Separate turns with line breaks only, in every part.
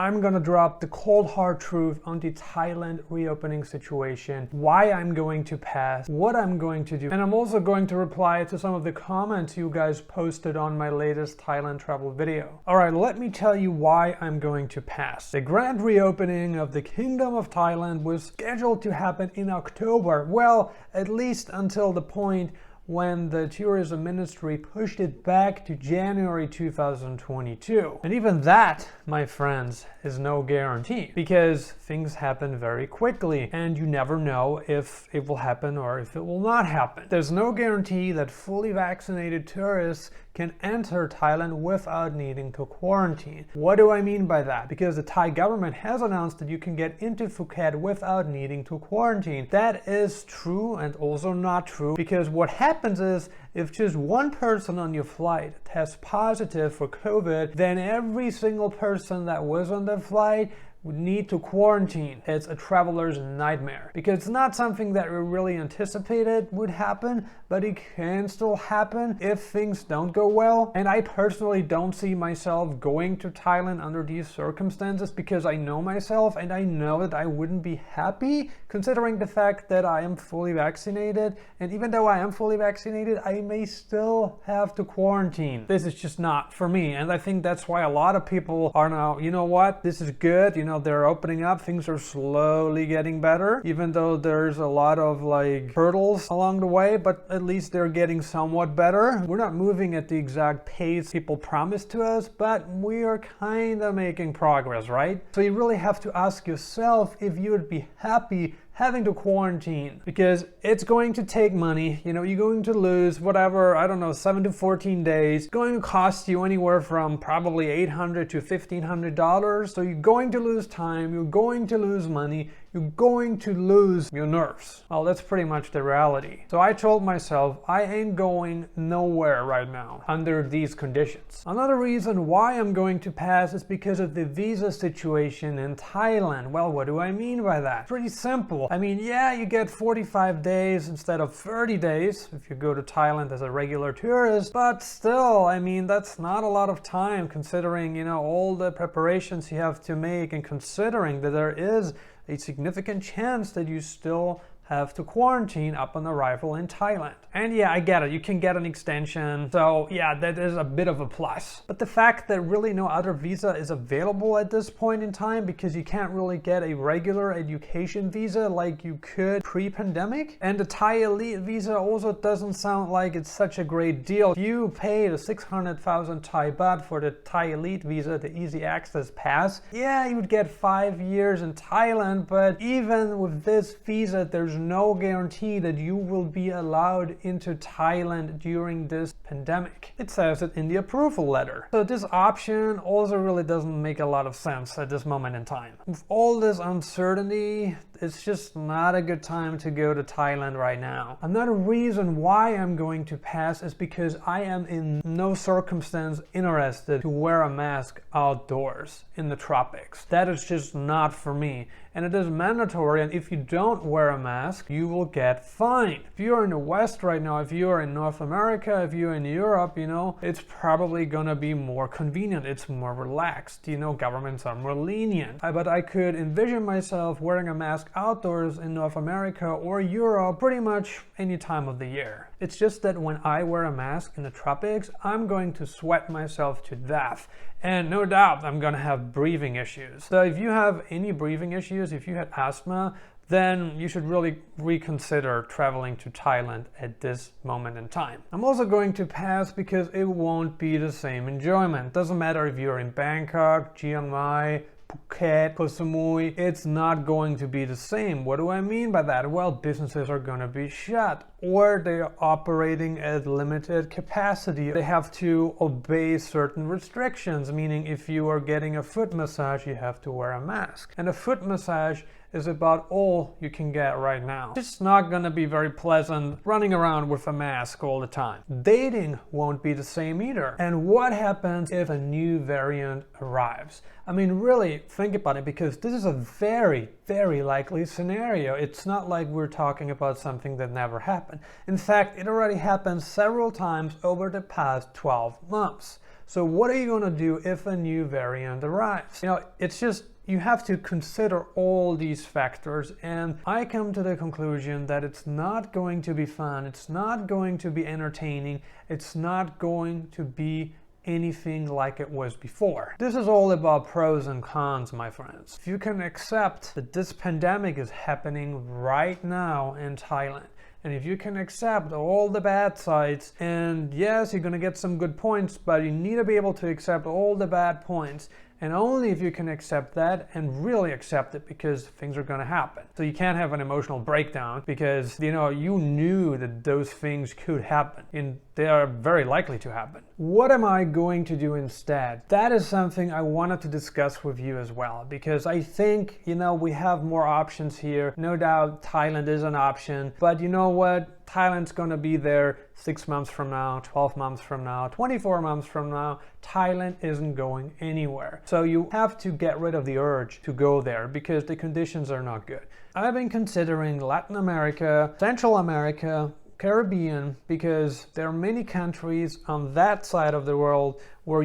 I'm gonna drop the cold hard truth on the Thailand reopening situation, why I'm going to pass, what I'm going to do, and I'm also going to reply to some of the comments you guys posted on my latest Thailand travel video. Alright, let me tell you why I'm going to pass. The grand reopening of the Kingdom of Thailand was scheduled to happen in October, well, at least until the point when the tourism ministry pushed it back to January 2022. And even that, my friends, is no guarantee, because things happen very quickly and you never know if it will happen or if it will not happen. There's no guarantee that fully vaccinated tourists can enter Thailand without needing to quarantine. What do I mean by that? Because the Thai government has announced that you can get into Phuket without needing to quarantine. That is true and also not true, because what happens is if just one person on your flight tests positive for COVID, then every single person that was on the flight would need to quarantine. It's a traveler's nightmare, because it's not something that we really anticipated would happen, but it can still happen if things don't go well. And I personally don't see myself going to Thailand under these circumstances, because I know myself and I know that I wouldn't be happy considering the fact that I am fully vaccinated. And even though I am fully vaccinated, I may still have to quarantine. This is just not for me. And I think that's why a lot of people are now, you know what, this is good, you know, they're opening up, things are slowly getting better, even though there's a lot of like hurdles along the way, but at least they're getting somewhat better. We're not moving at the exact pace people promised to us, but we are kind of making progress, right? So you really have to ask yourself if you would be happy having to quarantine, because it's going to take money. You know, you're going to lose whatever, I don't know, 7 to 14 days. It's going to cost you anywhere from probably $800 to $1,500. So you're going to lose time, you're going to lose money, you're going to lose your nerves. Well, that's pretty much the reality. So I told myself I ain't going nowhere right now under these conditions. Another reason why I'm going to pass is because of the visa situation in Thailand. Well, what do I mean by that? Pretty simple. I mean, yeah, you get 45 days instead of 30 days if you go to Thailand as a regular tourist, but still, I mean, that's not a lot of time considering, you know, all the preparations you have to make, and considering that there is a significant chance that you still have to quarantine upon arrival in Thailand. And yeah, I get it, you can get an extension, so yeah, that is a bit of a plus. But the fact that really no other visa is available at this point in time, because you can't really get a regular education visa like you could pre-pandemic, and the Thai elite visa also doesn't sound like it's such a great deal. If you pay the 600,000 Thai baht for the Thai elite visa, the easy access pass, yeah, you would get 5 years in Thailand, but even with this visa, there's no guarantee that you will be allowed into Thailand during this pandemic. It says it in the approval letter. So this option also really doesn't make a lot of sense at this moment in time. With all this uncertainty, it's just not a good time to go to Thailand right now. Another reason why I'm going to pass is because I am in no circumstance interested to wear a mask outdoors in the tropics. That is just not for me. And it is mandatory, and if you don't wear a mask, you will get fined. If you're in the West right now, if you're in North America, if you're in Europe, you know, it's probably gonna be more convenient. It's more relaxed. You know, governments are more lenient. But I could envision myself wearing a mask outdoors in North America or Europe pretty much any time of the year. It's just that when I wear a mask in the tropics, I'm going to sweat myself to death. And no doubt I'm gonna have breathing issues. So if you have any breathing issues, if you had asthma, then you should really reconsider traveling to Thailand at this moment in time. I'm also going to pass because it won't be the same enjoyment. Doesn't matter if you're in Bangkok, Chiang Mai, Phuket, Koh Samui, it's not going to be the same. What do I mean by that? Well, businesses are going to be shut, or they're operating at limited capacity. They have to obey certain restrictions, meaning if you are getting a foot massage, you have to wear a mask. And a foot massage is about all you can get right now. It's not gonna be very pleasant running around with a mask all the time. Dating won't be the same either. And what happens if a new variant arrives? I mean, really think about it, because this is a very, very likely scenario. It's not like we're talking about something that never happened. In fact, it already happened several times over the past 12 months. So what are you going to do if a new variant arrives? It's just, you have to consider all these factors, and I come to the conclusion that it's not going to be fun, it's not going to be entertaining, it's not going to be anything like it was before. This is all about pros and cons, my friends. If you can accept that this pandemic is happening right now in Thailand, and if you can accept all the bad sides, and yes, you're gonna get some good points, but you need to be able to accept all the bad points. And only if you can accept that and really accept it, because things are going to happen. So you can't have an emotional breakdown because, you knew that those things could happen and they are very likely to happen. What am I going to do instead? That is something I wanted to discuss with you as well, because I think, we have more options here. No doubt Thailand is an option, but you know what? Thailand's going to be there 6 months from now, 12 months from now, 24 months from now. Thailand isn't going anywhere. So you have to get rid of the urge to go there because the conditions are not good. I've been considering Latin America, Central America, Caribbean, because there are many countries on that side of the world where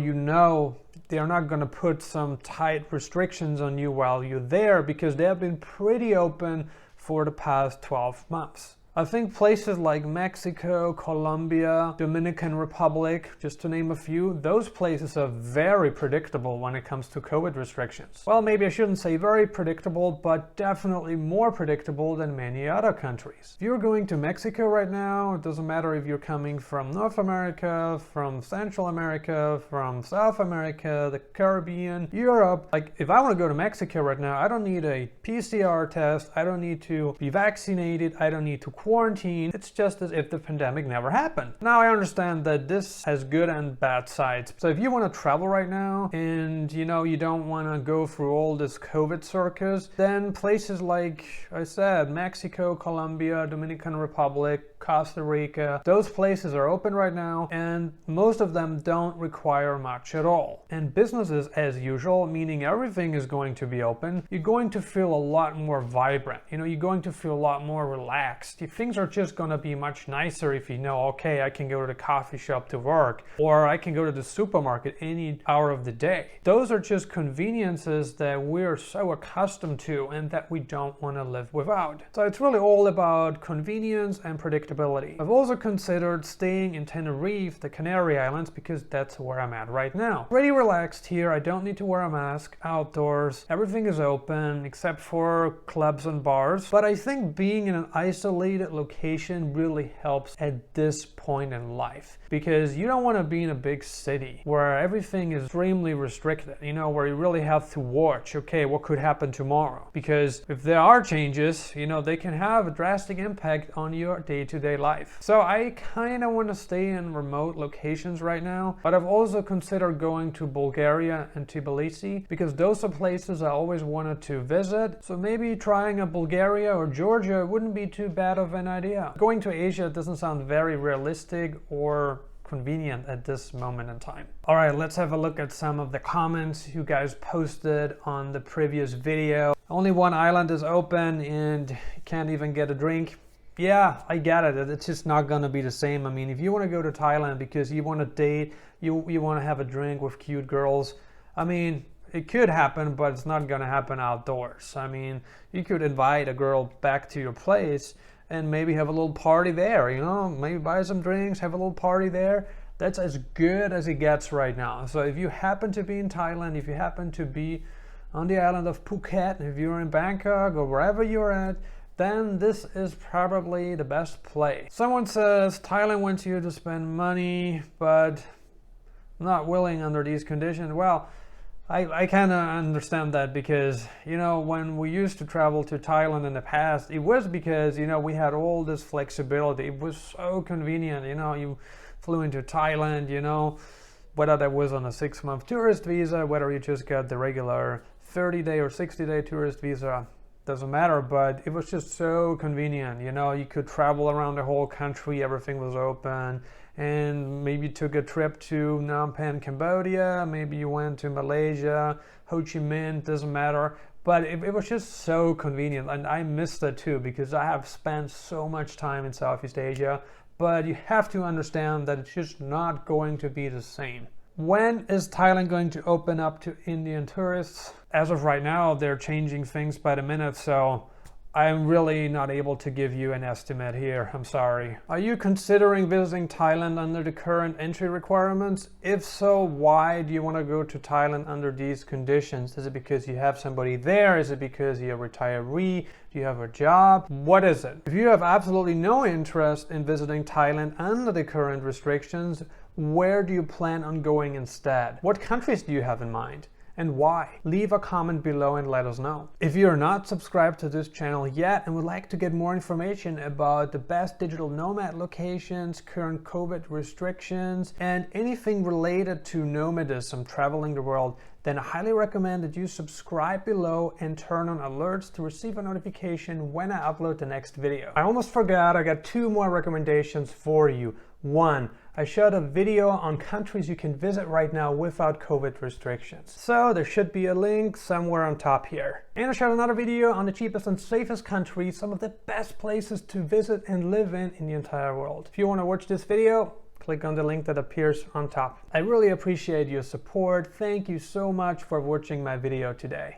they're not going to put some tight restrictions on you while you're there, because they have been pretty open for the past 12 months. I think places like Mexico, Colombia, Dominican Republic, just to name a few, those places are very predictable when it comes to COVID restrictions. Well, maybe I shouldn't say very predictable, but definitely more predictable than many other countries. If you're going to Mexico right now, it doesn't matter if you're coming from North America, from Central America, from South America, the Caribbean, Europe. Like, if I want to go to Mexico right now, I don't need a PCR test, I don't need to be vaccinated, I don't need to quarantine. It's just as if the pandemic never happened. Now, I understand that this has good and bad sides. So if you want to travel right now and you don't want to go through all this COVID circus, then places like I said, Mexico, Colombia, Dominican Republic, Costa Rica, those places are open right now, and most of them don't require much at all. And businesses as usual, meaning everything is going to be open. You're going to feel a lot more vibrant. You're going to feel a lot more relaxed. Things are just going to be much nicer if okay, I can go to the coffee shop to work, or I can go to the supermarket any hour of the day. Those are just conveniences that we're so accustomed to and that we don't want to live without. So it's really all about convenience and predictability. I've also considered staying in Tenerife, the Canary Islands, because that's where I'm at right now. Pretty relaxed here. I don't need to wear a mask outdoors. Everything is open except for clubs and bars. But I think being in an isolated location really helps at this point in life, because you don't want to be in a big city where everything is extremely restricted, where you really have to watch, okay, what could happen tomorrow? Because if there are changes, they can have a drastic impact on your day-to-day life. So I kind of want to stay in remote locations right now, but I've also considered going to Bulgaria and Tbilisi, because those are places I always wanted to visit. So maybe trying a Bulgaria or Georgia wouldn't be too bad of an idea. Going to Asia doesn't sound very realistic or convenient at this moment in time. All right, let's have a look at some of the comments you guys posted on the previous video. Only one island is open and you can't even get a drink. Yeah, I get it. It's just not gonna be the same. I mean, if you want to go to Thailand because you want to date, you want to have a drink with cute girls, I mean, it could happen, but it's not gonna happen outdoors. I mean, you could invite a girl back to your place and maybe have a little party there, maybe buy some drinks, have a little party there. That's as good as it gets right now. So if you happen to be in Thailand, if you happen to be on the island of Phuket, if you're in Bangkok or wherever you're at, then this is probably the best place. Someone says Thailand wants you to spend money, but not willing under these conditions. Well, I kind of understand that, because, when we used to travel to Thailand in the past, it was because, we had all this flexibility. It was so convenient, you flew into Thailand, whether that was on a 6-month tourist visa, whether you just got the regular 30-day or 60-day tourist visa, doesn't matter, but it was just so convenient. You could travel around the whole country, everything was open. And maybe you took a trip to Phnom Penh, Cambodia, maybe you went to Malaysia, Ho Chi Minh, doesn't matter. But it was just so convenient, and I miss that too, because I have spent so much time in Southeast Asia. But you have to understand that it's just not going to be the same. When is Thailand going to open up to Indian tourists? As of right now, they're changing things by the minute, so I'm really not able to give you an estimate here. I'm sorry. Are you considering visiting Thailand under the current entry requirements? If so, why do you want to go to Thailand under these conditions? Is it because you have somebody there? Is it because you're a retiree? Do you have a job? What is it? If you have absolutely no interest in visiting Thailand under the current restrictions, where do you plan on going instead? What countries do you have in mind? And why? Leave a comment below and let us know. If you're not subscribed to this channel yet and would like to get more information about the best digital nomad locations, current COVID restrictions, and anything related to nomadism, traveling the world, then I highly recommend that you subscribe below and turn on alerts to receive a notification when I upload the next video. I almost forgot, I got 2 more recommendations for you. 1, I showed a video on countries you can visit right now without COVID restrictions. So there should be a link somewhere on top here. And I showed another video on the cheapest and safest countries, some of the best places to visit and live in the entire world. If you want to watch this video, click on the link that appears on top. I really appreciate your support. Thank you so much for watching my video today.